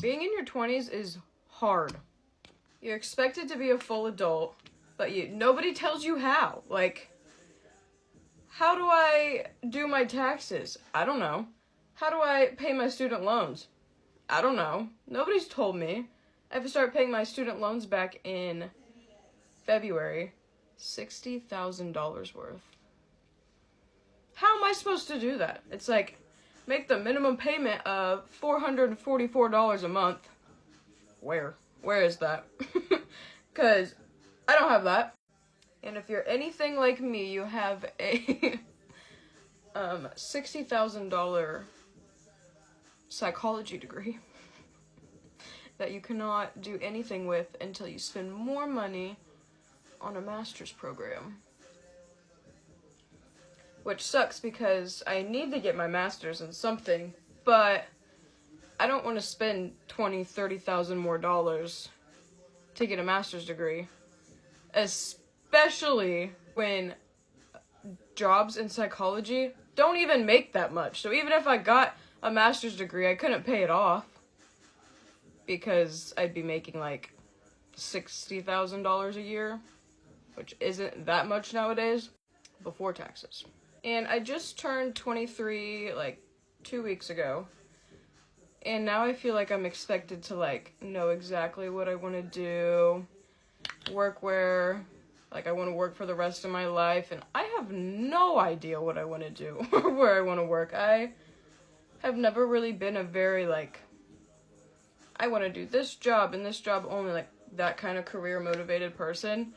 Being in your 20s is hard. You're expected to be a full adult, but nobody tells you how. Like, how do I do my taxes? I don't know. How do I pay my student loans? I don't know. Nobody's told me. I have to start paying my student loans back in February. $60,000 worth. How am I supposed to do that? It's like, make the minimum payment of $444 a month. Where? Where is that? Because I don't have that. And if you're anything like me, you have a $60,000 psychology degree that you cannot do anything with until you spend more money on a master's program. Which sucks because I need to get my master's in something, but I don't want to spend $20,000, $30,000 more dollars to get a master's degree. Especially when jobs in psychology don't even make that much. So even if I got a master's degree, I couldn't pay it off because I'd be making like $60,000 a year, which isn't that much nowadays, before taxes. And I just turned 23 like 2 weeks ago. And now I feel like I'm expected to like know exactly what I want to do, work where, like I want to work for the rest of my life, and I have no idea what I want to do or where I want to work. I have never really been a very like, I want to do this job and this job only, like that kind of career motivated person.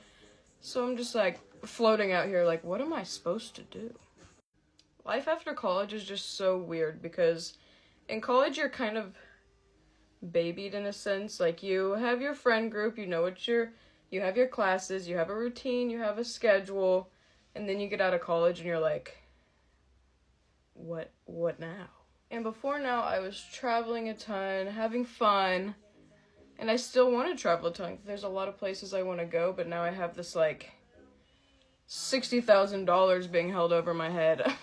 So I'm just like floating out here like, what am I supposed to do? Life after college is just so weird because in college you're kind of babied in a sense. Like you have your friend group, you know what you have your classes, you have a routine, you have a schedule, and then you get out of college and you're like, what now? And before now I was traveling a ton, having fun, and I still want to travel a ton. There's a lot of places I want to go, but now I have this like $60,000 being held over my head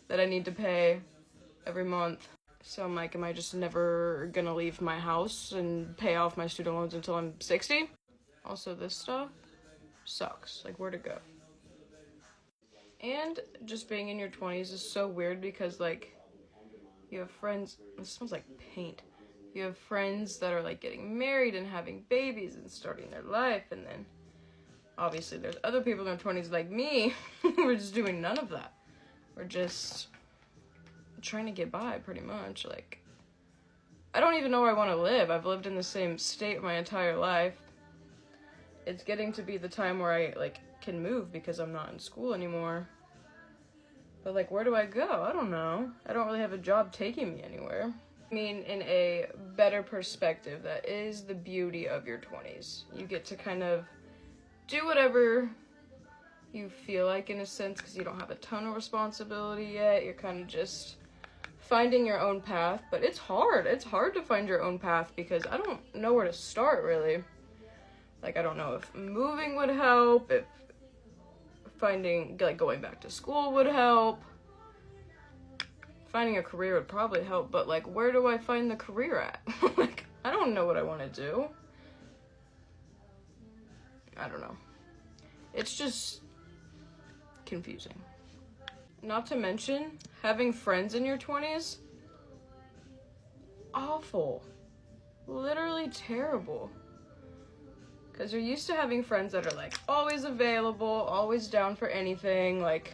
that I need to pay every month. So I'm like, am I just never gonna leave my house and pay off my student loans until I'm 60? Also, this stuff sucks. Like, where to go? And just being in your 20s is so weird because, like, you have friends, this smells like paint. You have friends that are, like, getting married and having babies and starting their life, and then, obviously, there's other people in their 20s like me who are just doing none of that. We're just trying to get by, pretty much. Like, I don't even know where I want to live. I've lived in the same state my entire life. It's getting to be the time where I, like, can move because I'm not in school anymore. But, like, where do I go? I don't know. I don't really have a job taking me anywhere. I mean, in a better perspective, that is the beauty of your 20s. You get to kind of do whatever you feel like, in a sense, because you don't have a ton of responsibility yet. You're kind of just finding your own path, but it's hard. It's hard to find your own path because I don't know where to start, really. Like, I don't know if moving would help, if finding, like, going back to school would help. Finding a career would probably help, but, like, where do I find the career at? Like, I don't know what I want to do. I don't know. It's just confusing. Not to mention, having friends in your 20s, awful. Literally terrible. Because you're used to having friends that are, like, always available, always down for anything, like,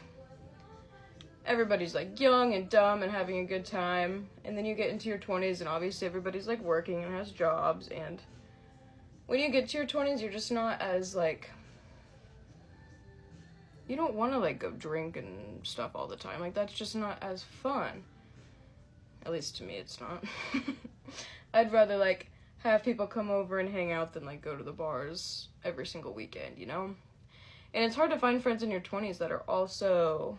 everybody's, like, young and dumb and having a good time, and then you get into your 20s, and obviously everybody's, like, working and has jobs, and when you get to your 20s, you're just not as, like, you don't want to, like, go drink and stuff all the time. Like, that's just not as fun. At least to me, it's not. I'd rather, like, have people come over and hang out than, like, go to the bars every single weekend, you know? And it's hard to find friends in your 20s that are also,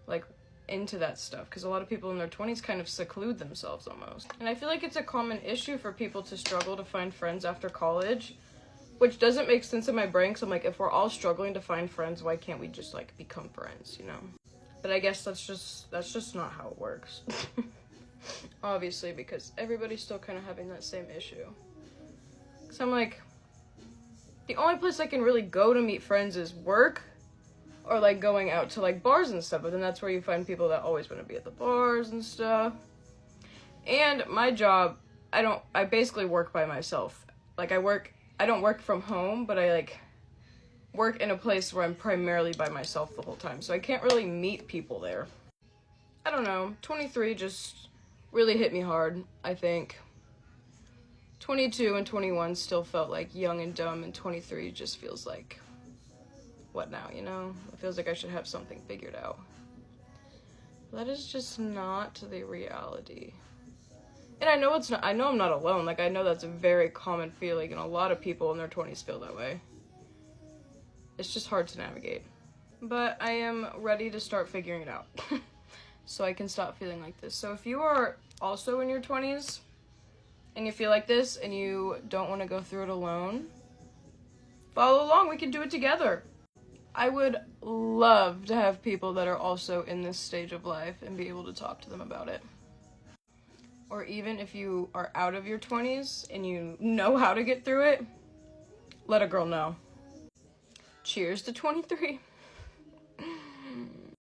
like, into that stuff, because a lot of people in their 20s kind of seclude themselves almost. And I feel like it's a common issue for people to struggle to find friends after college, which doesn't make sense in my brain, because I'm like, if we're all struggling to find friends, why can't we just, like, become friends, you know? But I guess that's just not how it works. Obviously, because everybody's still kind of having that same issue. So I'm like, the only place I can really go to meet friends is work, or like going out to like bars and stuff, but then that's where you find people that always want to be at the bars and stuff. And my job, I basically work by myself. Like I don't work from home, but I like work in a place where I'm primarily by myself the whole time, so I can't really meet people there. I don't know, 23 just really hit me hard, I think. 22 and 21 still felt like young and dumb, and 23 just feels like, what now, you know? It feels like I should have something figured out. That is just not the reality. And I know I'm not alone. Like, I know that's a very common feeling, and a lot of people in their 20s feel that way. It's just hard to navigate. But I am ready to start figuring it out. So I can stop feeling like this. So if you are also in your 20s, and you feel like this, and you don't want to go through it alone, follow along, we can do it together. I would love to have people that are also in this stage of life and be able to talk to them about it. Or even if you are out of your 20s and you know how to get through it, let a girl know. Cheers to 23.